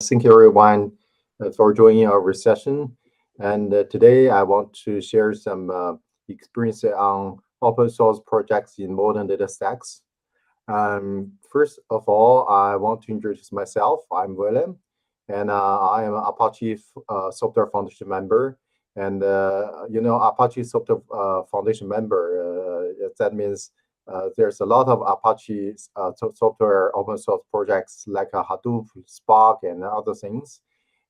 Thank you everyone for joining our session. And today I want to share some experience on open source projects in modern data stacks. First of all, I want to introduce myself. I'm William, and I am Apache Software Foundation member. And Apache Software Foundation member, that means there's a lot of Apache software open source projects like Hadoop, Spark, and other things.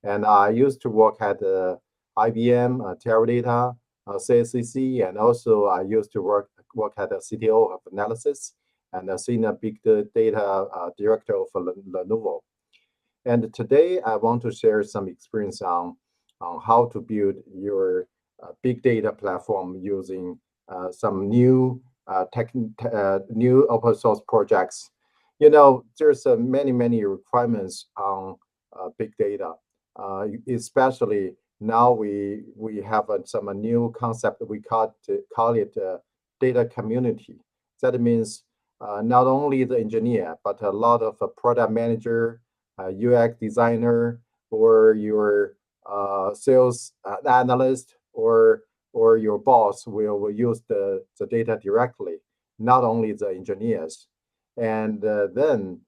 And I used to work at IBM, Teradata, CSCC, and also I used to work at the CTO of analysis and a senior big data director of Lenovo. And today I want to share some experience on how to build your big data platform using some new open source projects. There's many requirements on big data, especially now we have some new concept we call it data community. That means not only the engineer, but a lot of product manager, UX designer, or your sales analyst, or your boss will use the data directly, not only the engineers. And then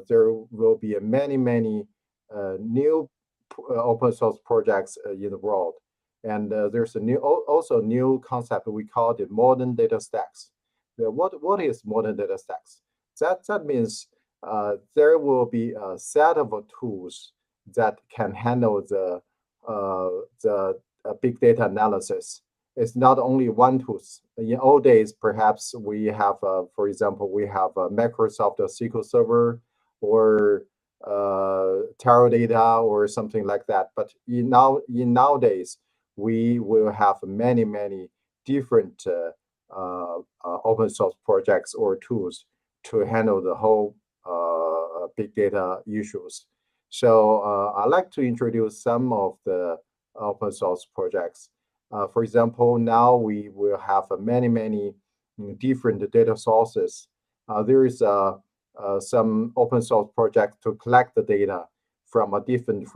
there will be many new open source projects in the world. And there's also new concept we call it modern data stacks. What is modern data stacks? That means there will be a set of tools that can handle the big data analysis. It's not only one tool. In old days, perhaps we have, for example, we have a Microsoft SQL Server or Teradata or something like that. But in nowadays, we will have many different open source projects or tools to handle the whole big data issues. So I'd like to introduce some of the open source projects. For example, now we will have many different data sources. There is some open source project to collect the data from different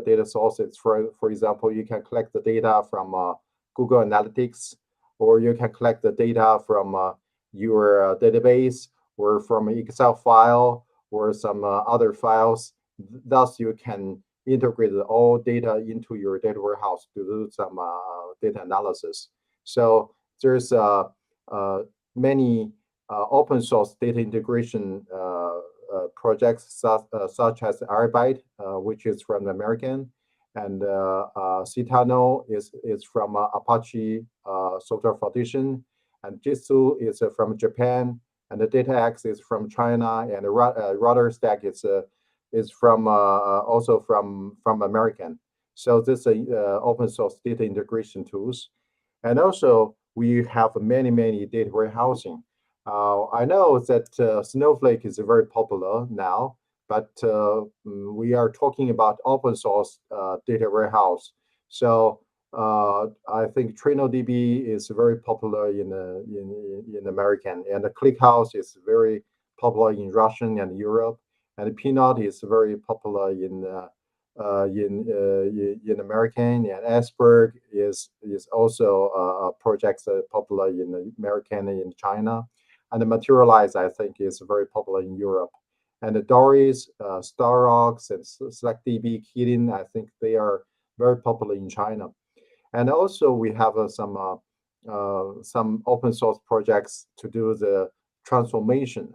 data sources. For example, you can collect the data from Google Analytics, or you can collect the data from your database, or from an Excel file, or some other files. Thus, you can integrate all data into your data warehouse to do some data analysis. So there's many open source data integration projects such as Arabyte, which is from the American, and Citano is from Apache Software Foundation, and Jitsu is from Japan, and the DataX is from China, and the RudderStack is from also from American. So this is open source data integration tools, and also we have many data warehousing. I know that Snowflake is very popular now, but we are talking about open source data warehouse. So I think TrinoDB is very popular in American, and the ClickHouse is very popular in Russian and Europe, and Peanut is very popular in American, and Iceberg is also a project popular in American and in China, and the Materialize I think is very popular in Europe, and the Doris, Starox, and SelectDB, Kitten, I think they are very popular in China. And also we have some open source projects to do the transformation.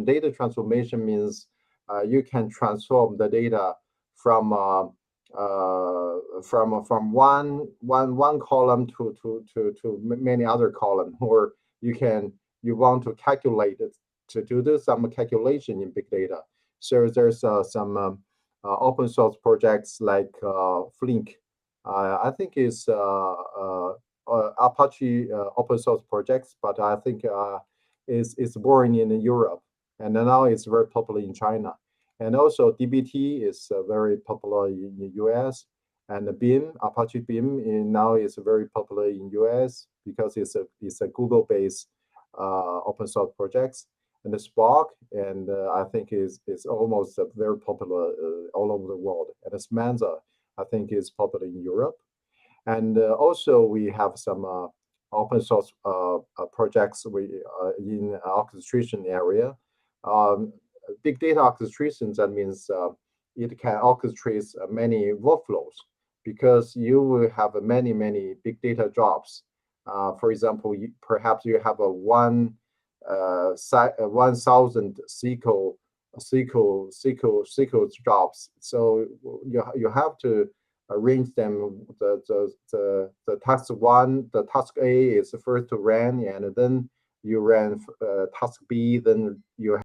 Data transformation means you can transform the data from one column to many other column, or you want to calculate it to do some calculation in big data. So there's some open source projects like Flink. I think it's Apache open source projects, but I think it's born in Europe, and now it's very popular in China. And also DBT is very popular in the US, and the Beam, Apache Beam, now is very popular in US because it's a Google-based open source projects. and the Spark, and I think is almost very popular all over the world. And the Semanza, I think, is popular in Europe. And also we have some open source projects in orchestration area. Um, Big data orchestration, that means it can orchestrate many workflows because you will have many big data jobs. For example, perhaps you have a 1,000 SQL jobs. So you have to arrange them. The task one, the task A is the first to run, and then you ran task B, then you